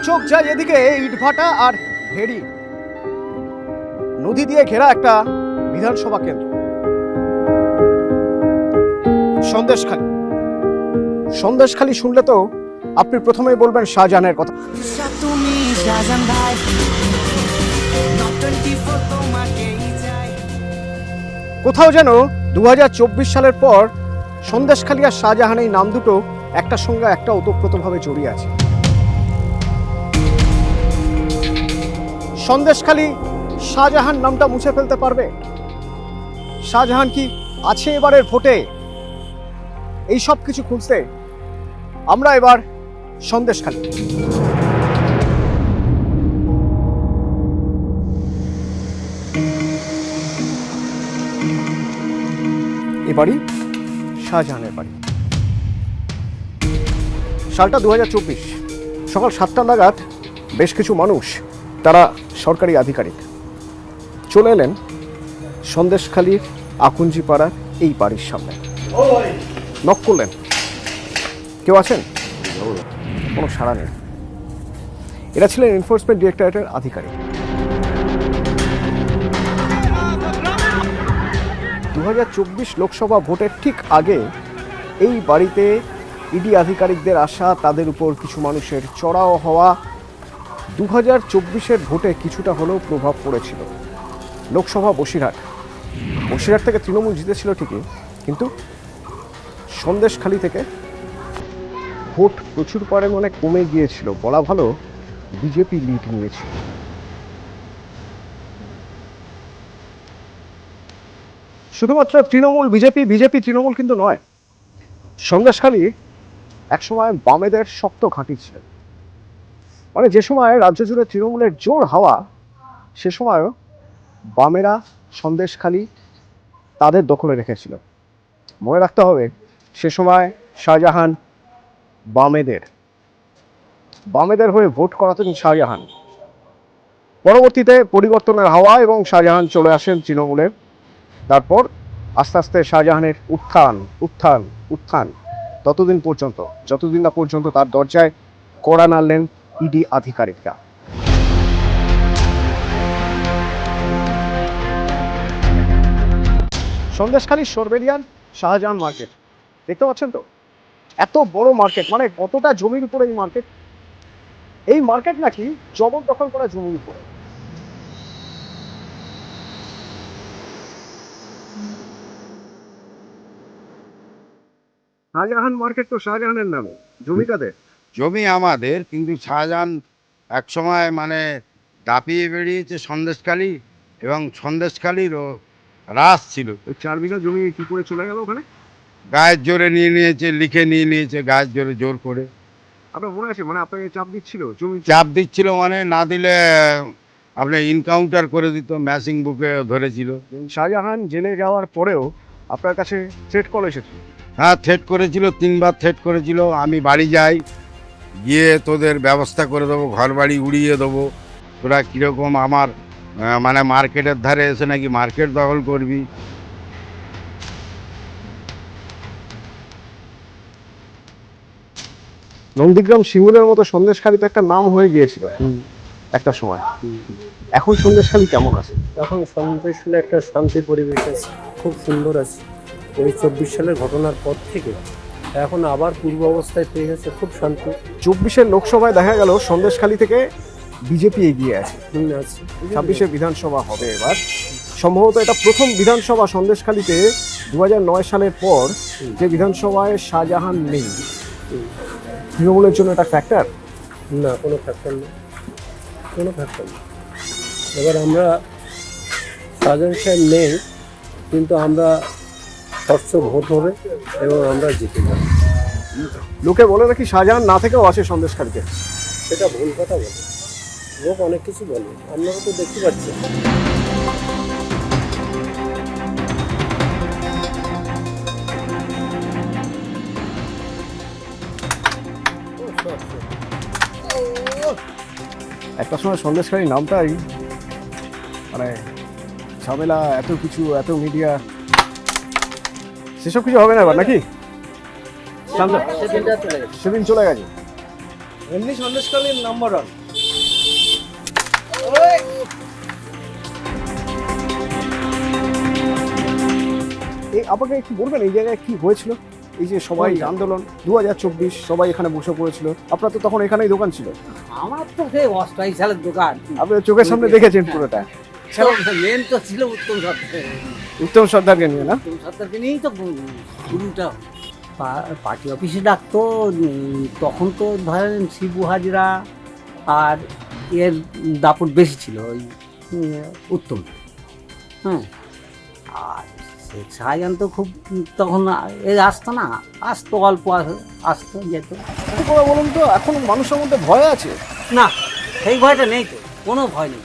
চোখ যায় এদিকে ইটভাটা আর ভেড়ি নদী দিয়ে ঘেরা একটা বিধানসভা কেন্দ্র সন্দেশখালী। সন্দেশখালী শুনলে তো আপনি প্রথমেই বলবেন শাহজাহানের কথা। কোথাও যেন 2024 সালের পর সন্দেশখালী আর শাহজাহান এই নাম দুটো একটার সঙ্গে একটা ওতপ্রোতভাবে জড়িয়ে আছে। সন্দেশখালী শাহজাহান নামটা মুছে ফেলতে পারবে? শাহজাহান কি আছে এবারের ভোটে? এই সব কিছু খুঁজতে আমরা এবার সন্দেশখালী। এ বাড়ি শাহজাহানের বাড়ি। সালটা 2024, সকাল 7টা নাগাদ বেশ কিছু মানুষ, তারা সরকারি আধিকারিক, চলে এলেন সন্দেশখালীর আকুঞ্জি পাড়ার এই বাড়ির সামনে। নক করলেন, কেউ আছেন? কোনো সাড়া নেই। এরা ছিলেন এনফোর্সমেন্ট ডিরেক্টরেটের আধিকারিক। 2024 লোকসভা ভোটের ঠিক আগে এই বাড়িতে ইডি আধিকারিকদের আসা, তাদের উপর কিছু মানুষের চড়াও হওয়া 2024-এর ভোটে কিছুটা হলেও প্রভাব পড়েছিল। লোকসভা বসিরহাট থেকে তৃণমূল জিতেছিল ঠিকই, কিন্তু সন্দেশখালী থেকে ভোট প্রচুর পরিমাণে কমে গিয়েছিল। বলা ভালো বিজেপি লিড নিয়েছিল। শুধুমাত্র তৃণমূল বিজেপি তৃণমূল কিন্তু নয়, সন্দেশখালী একসময় বামেদের শক্ত ঘাঁটি ছিল। মানে যে সময় রাজ্য জুড়ে তৃণমূলের জোর হাওয়া, সে সময়ও বামেরা সন্দেশখালী তাদের দখলে রেখেছিল। মনে রাখতে হবে, সে সময় শাহজাহান বামেদের হয়ে ভোট করাতেন শাহজাহান। পরবর্তীতে পরিবর্তনের হাওয়া এবং শাহজাহান চলে আসেন তৃণমূলে। তারপর আস্তে আস্তে শাহজাহানের উত্থান যতদিন না পর্যন্ত তার দরজায় কড়া নাড়লেন ইডি আধিকারিকরা। সন্দেশখালী সরবেরিয়ান শাহজাহান মার্কেট দেখতে পাচ্ছেন তো, এত বড় মার্কেট, মানে কতটা জমির উপরে এই মার্কেট। এই মার্কেট নাকি জবরদখল করা জমির উপরে। শাহজাহান মার্কেট তো শাহজাহানের নামে, জমি কাদের? জমি আমাদের, কিন্তু শাহজাহান একসময় মানে দাপিয়ে বেরিয়েছে সন্দেশখালী, এবং সন্দেশখালীরও রাস ছিল। 4 বিঘা জমি কি করে চলে গেল ওখানে? গায়ের জোরে লিখে নিয়ে নিয়েছে গায়ের জোরে, জোর করে। আপনার মনে আছে, মানে আপনাকে চাপ দিচ্ছিল জমি? চাপ দিচ্ছিল, মানে না দিলে আপনার ইনকাউন্টার করে দিত, ম্যাসিং বুকে ধরেছিল। শাহজাহান জেলে যাওয়ার পরেও আপনার কাছে থ্রেট কল এসেছে? হ্যাঁ, থ্রেট করেছিল, 3বার থ্রেট করেছিল। আমি বাড়ি যাই, গিয়ে তোদের ব্যবস্থা করে দেবো, ঘর বাড়ি উড়িয়ে দেবো, তোরা কীরকম আমার মানে মার্কেটের ধারে এসে নাকি মার্কেট দখল করবি। নন্দীগ্রাম শিমুলের মতো সন্দেশখালীতে একটা নাম হয়ে গিয়েছিল একটা সময়। এখন সন্দেশখালী কেমন আছে? এখন সন্দেশখালী একটা শান্তির পরিবেশ আছে, খুব সুন্দর আছে। ওই 24 সালের ঘটনার পর থেকে এখন আবার পূর্ব অবস্থায় পেয়ে গেছে, খুব শান্তি। 24-এর লোকসভায় দেখা গেল সন্দেশখালী থেকে বিজেপি এগিয়ে আছে। 26-এর বিধানসভা হবে এবার সম্ভবত। এটা প্রথম বিধানসভা সন্দেশখালীতে 2009 সালের পর যে বিধানসভায় শাহজাহান নেই। তৃণমূলের জন্য এটা ফ্যাক্টর? না, কোনো ফ্যাক্টর নেই, কোনো ফ্যাক্টর নেই। এবার আমরা শাহজাহান সাহেব নেই, কিন্তু আমরা স্বচ্ছ ভোট হবে এবং আমরা জিতে যাব। লোকে বলে নাকি শাহজাহান না থেকেও আছে সন্দেশখালীতে। সেটা ভুল কথা বলে, লোক অনেক কিছু বলে, আপনারা তো দেখতে পাচ্ছেন। একটা সময় সন্দেশখালী নামটাই মানে ঝামেলা, এত কিছু, এত মিডিয়া, সেসব কিছু হবে না এবার নাকি? সেদিন চলে গেছে। এমনি সন্দেশকালীন নাম্বার 1। এই আপনাকে একটু বলবেন এই জায়গায় কি হয়েছিল? এই যে সবাই আন্দোলন 2024 সবাই এখানে বসে পড়েছিল, আপনার তো তখন এখানেই দোকান ছিল, আমার তো সেই অস্থায়ী সালের দোকান। আপনি চোখের সামনে দেখেছেন পুরোটা। মেন তো ছিল উত্তম সরকার, উত্তম সর্দারকে নিয়ে না? উত্তম সরকারকে নিয়েই তো শুরুটা। পার্টি অফিসে ডাকতো, তখন তো ধরেন শিবু হাজরা আর এর দাপট বেশি ছিল, ওই উত্তম। হ্যাঁ, আর শেখ শাহজাহান তো খুব তখন এ আসতো না, আসতো অল্প আসতো যেত। একটু করে বলুন তো, এখন মানুষের মধ্যে ভয় আছে? না, সেই ভয়টা নেই তো, কোনো ভয় নেই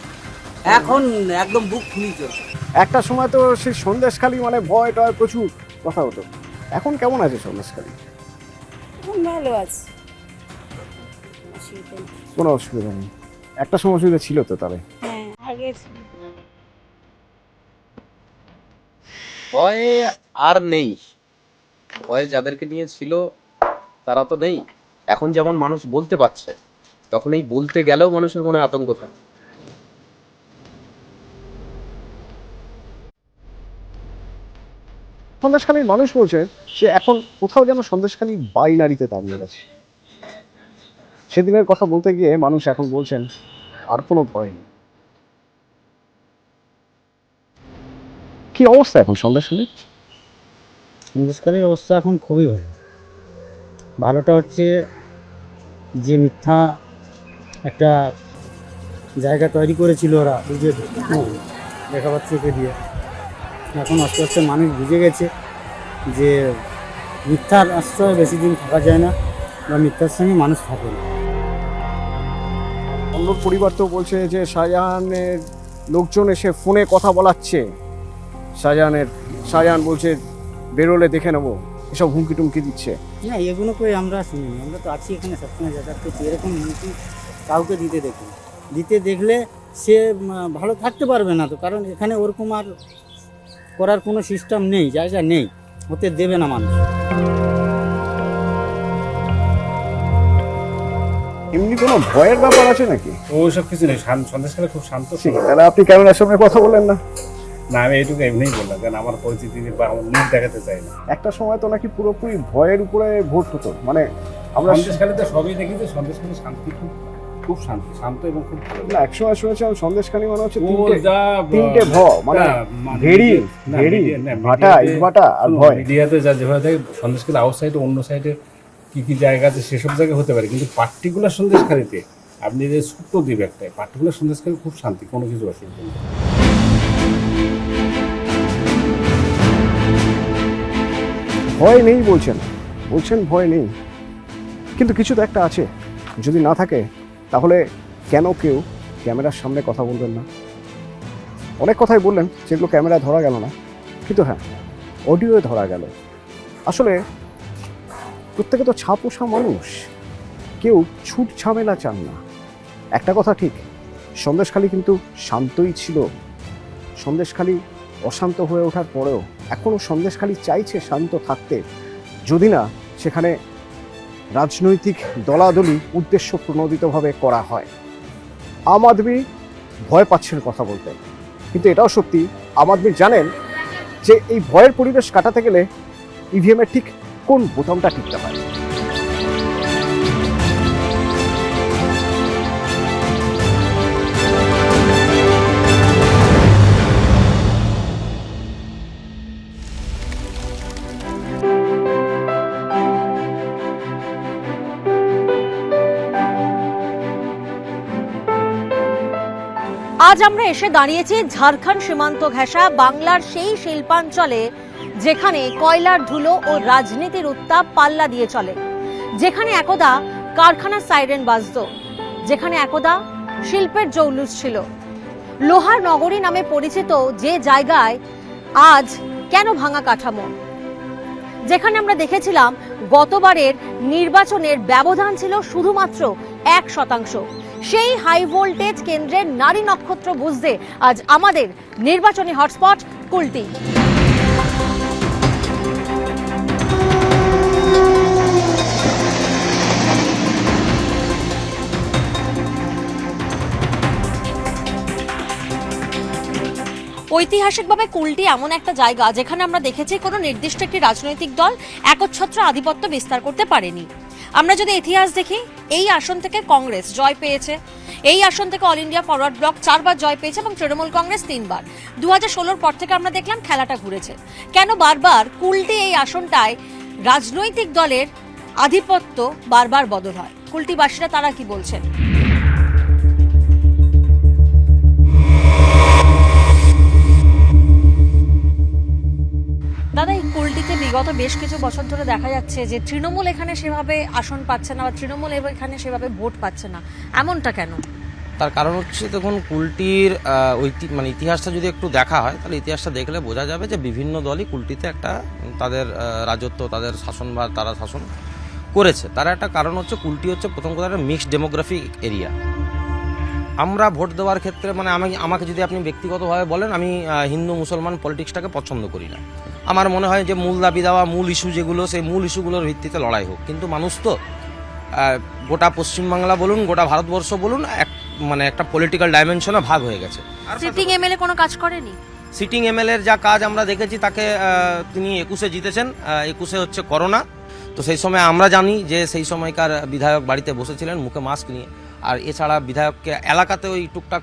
এখন, একদম বুক খুলি চলছে। একটা সময় তো সেই সন্দেশখালী মানে ভয় টয় প্রচুর কথা হতো, এখন কেমন আছে সন্দেশখালী? এখন ভালো আছে, অসুবিধা নেই। কোনো অসুবিধা নেই? একটা সময় অসুবিধা ছিল তো তাহলে? হ্যাঁ, আগে ছিল। ভয় আর নেই, ভয় যাদেরকে নিয়ে ছিল তারা তো নেই। এখন যেমন মানুষ বলতে পারছে, তখন এই বলতে গেলেও মানুষের মনে আতঙ্ক থাকে। সন্দেশখালীর মানুষ বলছে সে এখন কোথাও যেন সন্দেশখালী বাইনারিতে দাঁড়িয়ে গেছে। সেদিনের কথা বলতে গিয়ে মানুষ এখন বলছেন আর কোনো ভয় নেই। কি অবস্থা এখন সন্দেশখালীর? সন্দেশকালীর অবস্থা এখন খুবই ভালো। ভালোটা হচ্ছে যে মিথ্যা একটা জায়গা তৈরি করেছিল ওরা বিজেপি, দেখাবার চোখে দিয়ে, এখন আস্তে আস্তে মানুষ বুঝে গেছে যে মিথ্যার আশ্রয় বেশি দিন থাকা যায় না, বা মিথ্যার সঙ্গে মানুষ থাকে না। অন্য পরিবার তো বলছে যে শাহজাহানের লোকজন এসে ফোনে কথা বলাচ্ছে, শাহজাহান বলছে বেরোলে দেখে নেবো, এসব হুমকি টুমকি দিচ্ছে। না, এগুলো করে আমরা শুনিনি, আমরা তো আছি এখানে সবসময় যাতায়াত করছি, এরকম হুমকি কাউকে দিতে দেখলে সে ভালো থাকতে পারবে না, তো কারণ এখানে ওরকম আর করার কোনো সিস্টেম নেই, জায়গা নেই, হতে দেবে না মানুষ। এমনি কোনো ভয়ের ব্যাপার আছে নাকি? ওইসব কিছু নেই, সন্দেশকালে খুব শান্ত। তাহলে আপনি ক্যামেরার সামনে কথা বলেন না? না, আমি এইটুকু এমনিই বললাম, কারণ আমার পরিচিতি বা আমার মুখ দেখাতে চাই না। একটা সময় তো নাকি পুরোপুরি ভয়ের উপরে ভোট হতো, মানে আমরা সন্দেশকালে তো সবই দেখি যে সন্দেশকালে শান্তি খুব শান্ত এবং খুব ভালো। না, একসময় শুনেছিলাম সন্দেশখালী মানে হচ্ছে ও যা তিনটে ভ, মানে ভেড়ি ভাটা, ইটভাটা আর ভয়। মিডিয়াতে যা যেভাবে থাকে সন্দেশকালে আউটসাইডে অন্য সাইডে কি জায়গা আছে সেসব জায়গায় হতে পারে, কিন্তু পার্টিকুলার সন্দেশকালীতে আপনি যে ছোট্ট দ্বীপ একটাই, পার্টিকুলার সন্দেশকালী খুব শান্তি, কোনো কিছু অসুবিধা নেই। ভয় নেই বলছেন ভয় নেই, কিন্তু কিছু তো একটা আছে। যদি না থাকে তাহলে কেন কেউ ক্যামেরার সামনে কথা বলবেন না? অনেক কথাই বললেন যেগুলো ক্যামেরায় ধরা গেল না, কিন্তু হ্যাঁ অডিওয়ে ধরা গেল। আসলে প্রত্যেকে তো ছাপোষা মানুষ, কেউ ছুট ঝামেলা চান না। একটা কথা ঠিক, সন্দেশখালী কিন্তু শান্তই ছিল। সন্দেশখালী অশান্ত হয়ে ওঠার পরেও এখনও সন্দেশখালী চাইছে শান্ত থাকতে, যদি না সেখানে রাজনৈতিক দলাদলি উদ্দেশ্য প্রণোদিতভাবে করা হয়। আম আদমি ভয় পাচ্ছেন কথা বলতে, কিন্তু এটাও সত্যি আম আদমি জানেন যে এই ভয়ের পরিবেশ কাটাতে গেলে ইভিএমের ঠিক কোন বোতামটা টিপতে হয়। আজ আমরা এসে দাঁড়িয়েছি ঝাড়খণ্ড সীমান্ত ঘেঁষা বাংলার সেই শিল্পাঞ্চলে, যেখানে কয়লার ধুলো ও রাজনীতির উত্তাপ পাল্লা দিয়ে চলে, যেখানে একদা কারখানার সাইরেন বাজতো, যেখানে একদা শিল্পের জৌলুস ছিল। লোহার নগরী নামে পরিচিত যে জায়গায় আজ কেন ভাঙা কাঠামো, যেখানে আমরা দেখেছিলাম গতবারের নির্বাচনের ব্যবধান ছিল শুধুমাত্র 1%। সেই হাই ভোল্টেজ কেন্দ্রের নারী নক্ষত্র বুঝতে আজ আমাদের নির্বাচনী হটস্পট কুলটি। ঐতিহাসিকভাবে কুলটি এমন একটা জায়গা যেখানে আমরা দেখেছি কোনো নির্দিষ্ট একটি রাজনৈতিক দল একচ্ছত্র আধিপত্য বিস্তার করতে পারেনি। আমরা যদি ইতিহাস দেখি, এই আসন থেকে কংগ্রেস জয় পেয়েছে, এই আসন থেকে অল ইন্ডিয়া ফরওয়ার্ড ব্লক 4 বার জয় পেয়েছে এবং তৃণমূল কংগ্রেস 3 বার। 2016 পর থেকে আমরা দেখলাম খেলাটা ঘুরেছে। কেন বারবার কুলটি এই আসনটায় রাজনৈতিক দলের আধিপত্য বারবার বদল হয়? কুলটিবাসীরা তারা কি বলছেন? দাদা, এই কুলটিতে বিগত বেশ কিছু বছর ধরে দেখা যাচ্ছে যে তৃণমূল এখানে সেভাবে আসন পাচ্ছে না বা তৃণমূল এখানে সেভাবে ভোট পাচ্ছে না, এমনটা কেন? তার কারণ হচ্ছে, দেখুন, কুলটির মানে ইতিহাসটা যদি একটু দেখা হয় তাহলে ইতিহাসটা দেখলে বোঝা যাবে যে বিভিন্ন দলই কুলটিতে একটা তাদের রাজত্ব, তাদের শাসনভার তারা শাসন করেছে। তার একটা কারণ হচ্ছে, কুলটি হচ্ছে প্রথম কথা একটা মিক্সড ডেমোগ্রাফিক এরিয়া। আমরা ভোট দেওয়ার ক্ষেত্রে মানে আমাকে যদি আপনি ব্যক্তিগতভাবে বলেন, আমি হিন্দু মুসলমান পলিটিক্সটাকে পছন্দ করি না। আমার মনে হয় যে মূল দাবি দেওয়া, মূল ইস্যু যেগুলো, সেই মূল ইস্যুগুলোর ভিত্তিতে লড়াই হোক। কিন্তু মানুষ তো গোটা পশ্চিমবাংলা বলুন, গোটা ভারতবর্ষ বলুন, মানে একটা পলিটিক্যাল ডাইমেনশনে ভাগ হয়ে গেছে। সিটিং এমএলএ কোনো কাজ করেনি। সিটিং এমএলএর যা কাজ আমরা দেখেছি, তাকে তিনি 21-এ জিতেছেন। 21-এ হচ্ছে করোনা, তো সেই সময় আমরা জানি যে সেই সময়কার বিধায়ক বাড়িতে বসেছিলেন মুখে মাস্ক নিয়ে। আর এছাড়া বিধায়ককে এলাকাতে ওই টুকটাক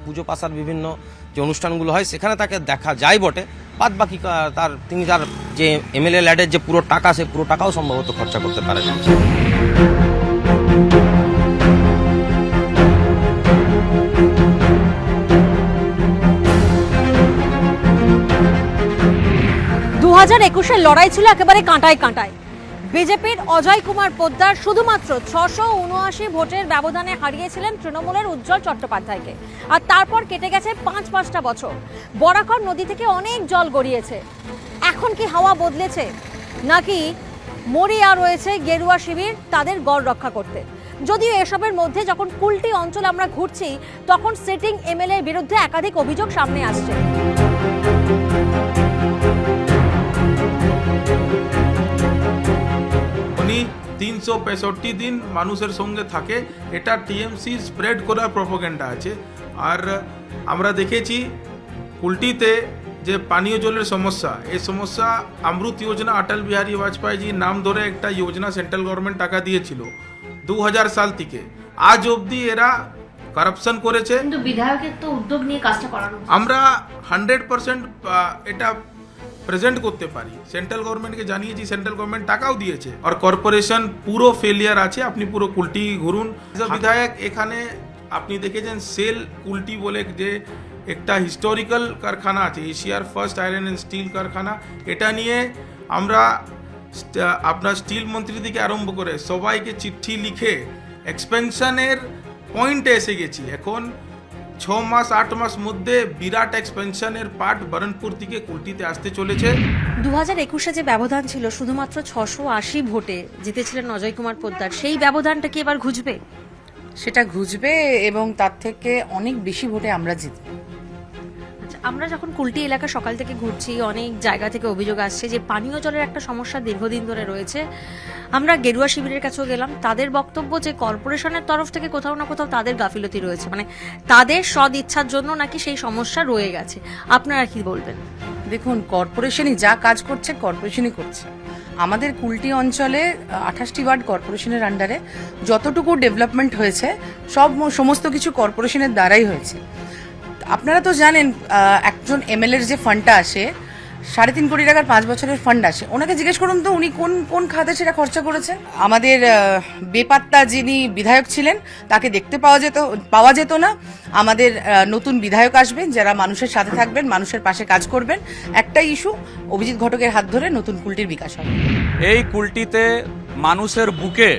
পুজো পাশার বিভিন্ন যে অনুষ্ঠানগুলো হয় সেখানে তাকে দেখা যায় বটে। বাদ বাকি তিনি তার যে এমএলএ ল্যাডের যে পুরো টাকা, সে পুরো টাকাও সম্ভবত খরচা করতে পারেন। লড়াই ছিল একেবারে কাঁটায় কাঁটায়। বিজেপির অজয় কুমার পোদ্দার শুধুমাত্র 679 ভোটের ব্যবধানে হারিয়েছিলেন তৃণমূলের উজ্জ্বল চট্টোপাধ্যায়কে। আর তারপর কেটে গেছে 5-5টা বছর। বরাকর নদী থেকে অনেক জল গড়িয়েছে। এখন কি হাওয়া বদলেছে, নাকি মরিয়া রয়েছে গেরুয়া শিবির তাদের গড় রক্ষা করতে? যদিও এসবের মধ্যে যখন কুলটি অঞ্চল আমরা ঘুরছি, তখন সিটিং এমএলএ এর বিরুদ্ধে একাধিক অভিযোগ সামনে আসছে। উনি 365 দিন মানুষের সঙ্গে থাকে, এটা টিএমসি স্প্রেড করার প্রপোগান্ডা আছে। আর আমরা দেখেছি কুলটিতে যে পানীয় জলের সমস্যা, এই সমস্যা অমৃত যোজনা, অটল বিহারী বাজপেয়ীজির নাম ধরে একটা যোজনা সেন্ট্রাল গভর্নমেন্ট টাকা দিয়েছিল 2000 সাল থেকে। আজ অবধি এরা কারাপশন করেছে। কিন্তু বিধায়কের তো উদ্যোগ নিয়ে কাজটা করানো, আমরা 100% এটা প্রেজেন্ট করতে পারি। সেন্ট্রাল গভর্নমেন্টকে জানিয়েছি, সেন্ট্রাল গভর্নমেন্ট টাকাও দিয়েছে। আর কর্পোরেশন পুরো ফেলিয়ার আছে। আপনি পুরো কুলটি ঘুরুন। বিধায়ক এখানে আপনি দেখেছেন সেল কুলটি বলে যে একটা হিস্টোরিক্যাল কারখানা আছে, এশিয়ার ফার্স্ট আয়রন অ্যান্ড স্টিল কারখানা। এটা নিয়ে আমরা আপনার স্টিল মন্ত্রী থেকে আরম্ভ করে সবাইকে চিঠি লিখে এক্সপেনশনের পয়েন্টে এসে গেছি। এখন 6-8 মাস মধ্যে বিরাট এক্সপেনশনের পার্ট বরণপুর থেকে কুলটিতে আসতে চলেছে। 2021-এ যে ব্যবধান ছিল শুধুমাত্র 680 ভোটে জিতেছিলেন অজয় কুমার পোদ্দার, সেই ব্যবধানটা কি এবার ঘুচবে? সেটা ঘুচবে এবং তার থেকে অনেক বেশি ভোটে আমরা জিতব। আমরা যখন কুলটি এলাকা সকাল থেকে ঘুরছি, অনেক জায়গা থেকে অভিযোগ আসছে যে পানীয় জলের একটা সমস্যা দীর্ঘদিন ধরে রয়েছে। আমরা গেরুয়া শিবিরের কাছেও গেলাম, তাদের বক্তব্য যে কর্পোরেশনের তরফ থেকে কোথাও না কোথাও তাদের গাফিলতি রয়েছে, মানে তাদের সদ ইচ্ছার জন্য নাকি সেই সমস্যা রয়ে গেছে। আপনারা কি বলবেন? দেখুন, কর্পোরেশনই যা কাজ করছে কর্পোরেশনই করছে। আমাদের কুলটি অঞ্চলে 28টি ওয়ার্ড কর্পোরেশনের আন্ডারে যতটুকু ডেভেলপমেন্ট হয়েছে সমস্ত কিছু কর্পোরেশনের দ্বারাই হয়েছে। আপনারা তো জানেন, একজন এমএলএর যে ফান্ডটা আসে 3.5 কোটি টাকার 5 বছরের ফান্ড আসে, ওনাকে জিজ্ঞেস করুন তো উনি কোন কোন খাতে সেটা খরচা করেছেন। আমাদের বেপাত্তা যিনি বিধায়ক ছিলেন তাকে দেখতে পাওয়া যেত না। আমাদের নতুন বিধায়ক আসবেন যারা মানুষের সাথে থাকবেন, মানুষের পাশে কাজ করবেন। একটাই ইস্যু, অভিজিৎ ঘটকের হাত ধরে নতুন কুলটির বিকাশ হবে। এই কুলটিতে মানুষের বুকে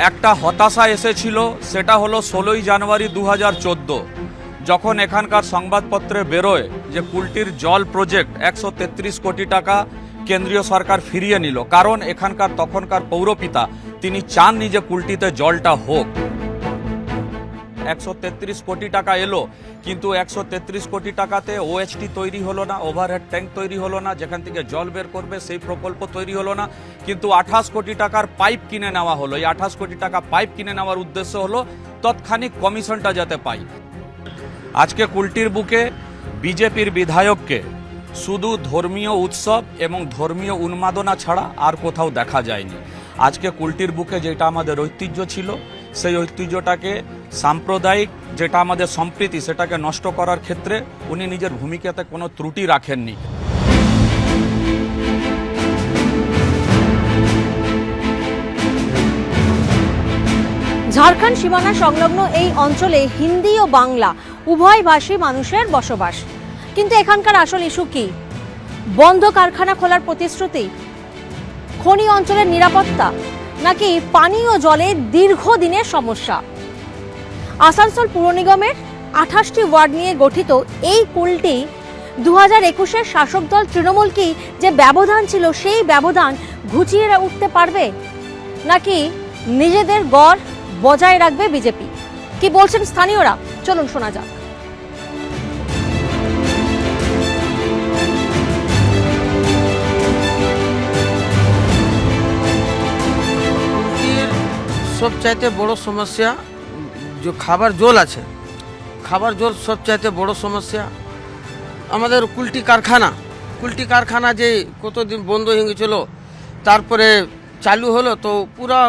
একটা হতাশা এসেছিল, সেটা হলো 16ই জানুয়ারি 2014, যখন এখানকার সংবাদপত্রে বেরোয় যে কুলটির জল প্রজেক্ট 133 কোটি টাকা কেন্দ্রীয় সরকার ফিরিয়ে নিল। কারণ এখানকার তখনকার পৌরপিতা তিনি চাননি যে কুলটিতে জলটা হোক। 133 কোটি টাকা এলো, কিন্তু 133 কোটি টাকাতে ওএইচটি তৈরি হলো না, ওভারহেড ট্যাঙ্ক তৈরি হলো না, যেখান থেকে জল বের করবে সেই প্রকল্প তৈরি হলো না। কিন্তু 28 কোটি টাকার পাইপ কিনে নেওয়া হলো। এই 28 কোটি টাকা পাইপ কিনে নেওয়ার উদ্দেশ্য হলো তৎক্ষণিক কমিশনটা যাতে পাই। আজকে কুলটির বুকে বিজেপির বিধায়ককে শুধু ধর্মীয় উৎসব এবং ধর্মীয় উন্মাদনা ছাড়া আর কোথাও দেখা যায়নি। আজকে কুলটির বুকে যেটা আমাদের ঐতিহ্য ছিল, সেই ঐতিহ্যটাকে সাম্প্রদায়িক যেটা আমাদের সম্প্রীতি সেটাকে নষ্ট করার ক্ষেত্রে উনি নিজের ভূমিকাতে কোনো ত্রুটি রাখেননি। ঝাড়খণ্ড সীমানা সংলগ্ন এই অঞ্চলে হিন্দি ও বাংলা উভয় ভাষী মানুষের বসবাস। কিন্তু এখানকার আসল ইস্যু কি? বন্ধ কারখানা খোলার প্রতিশ্রুতি, খনি অঞ্চলের নিরাপত্তা, নাকি পানীয় জলে দীর্ঘদিনের সমস্যা? আসানসোল পুর নিগমের 28টি ওয়ার্ড নিয়ে গঠিত এই কুলটি 2021-এর শাসক দল তৃণমূল কি যে ব্যবধান ছিল সেই ব্যবধান ঘুচিয়ে উঠতে পারবে, নাকি নিজেদের গড় বজায় রাখবে বিজেপি? কি বলছেন স্থানীয়রা, চলুন শোনা যাক। সবচাইতে বড় সমস্যা যে খাবার জল আছে, খাবার জল সবচাইতে বড় সমস্যা। আমাদের কুলটি কারখানা যে কতদিন বন্ধ হয়ে গেছিল, তারপরে চালু হলো, তো পুরা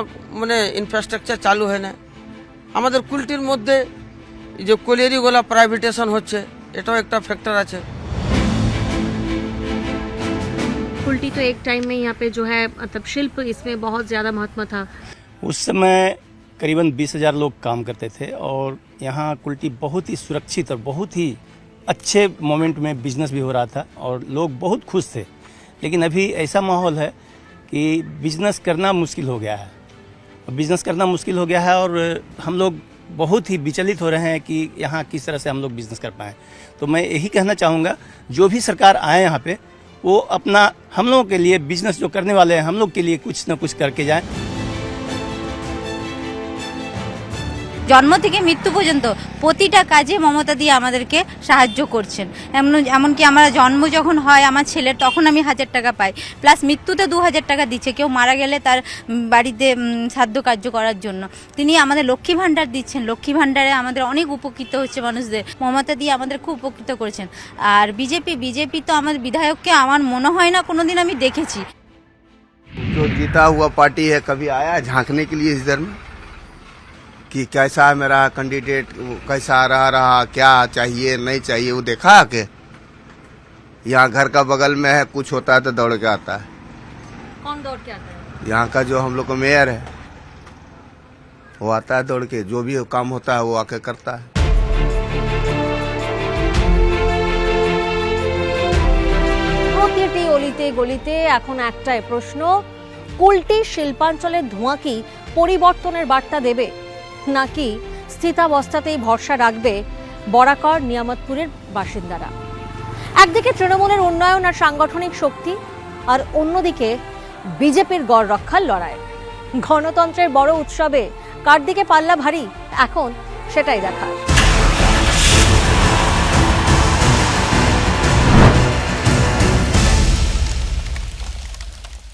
মানে ইনফ্রাস্ট্রাকচার চালু হয় না। আমাদের কুলটির মধ্যে যে কলিয়ারিগুলা প্রাইভেটেশন হচ্ছে, এটাও একটা ফ্যাক্টর আছে। कुल्टी तो एक टाइम में यहाँ पे जो है मतलब शिल्प इसमें बहुत ज़्यादा महत्व था। उस समय करीबन 20,000 लोग काम करते थे और यहाँ कुल्टी बहुत ही सुरक्षित और बहुत ही अच्छे मोमेंट में बिजनेस भी हो रहा था और लोग बहुत खुश थे। लेकिन अभी ऐसा माहौल है कि बिजनेस करना मुश्किल हो गया है, और हम लोग बहुत ही विचलित हो रहे हैं कि यहाँ किस तरह से हम लोग बिजनेस कर पाएँ। तो मैं यही कहना चाहूँगा, जो भी सरकार आए यहाँ पे, वो अपना हम लोगों के लिए बिजनेस जो करने वाले हैं हम लोग के लिए कुछ न कुछ करके जाएं। জন্ম থেকে মৃত্যু পর্যন্ত প্রতিটা কাজে মমতা দিয়ে আমাদেরকে সাহায্য করছেন। এমনকি আমার জন্ম যখন হয় আমার ছেলের, তখন আমি 1000 টাকা পাই, প্লাস মৃত্যুতে 2000 টাকা দিচ্ছে। কেউ মারা গেলে তার বাড়িতে শ্রাদ্ধ কার্য করার জন্য তিনি আমাদের লক্ষ্মী ভাণ্ডার দিচ্ছেন। লক্ষ্মী ভাণ্ডারে আমাদের অনেক উপকৃত হচ্ছে মানুষদের, মমতা দিয়ে আমাদের খুব উপকৃত করেছেন। আর বিজেপি তো আমার বিধায়ককে আমার মনে হয় না কোনোদিন আমি দেখেছি। जो जीता हुआ पार्टी है, कभी आया झांकने के लिए इधर में कि कैसा है मेरा कैंडिडेट, कैसा रहा, क्या चाहिए नहीं चाहिए, वो देखा के? यहाँ घर का बगल में है, कुछ होता है तो दौड़ के आता है। कौन दौड़ के आता है? यहाँ का जो हम लोग का मेयर है वो आता है दौड़ के, जो भी काम होता है वो आके करता है। প্রতিটি অলিতে গলিতে এখন একটাই প্রশ্ন, কুলটি শিল্পাঞ্চলের ধোঁয়া কি পরিবর্তনের বার্তা দেবে, নাকি স্থিতাবস্থাতেই ভরসা রাখবে বরাকর নিয়ামতপুরের বাসিন্দারা? একদিকে তৃণমূলের উন্নয়ন আর সাংগঠনিক শক্তি, আর অন্যদিকে বিজেপির গড় রক্ষার লড়াই। গণতন্ত্রের বড় উৎসবে কার দিকে পাল্লা ভারী, এখন সেটাই দেখার।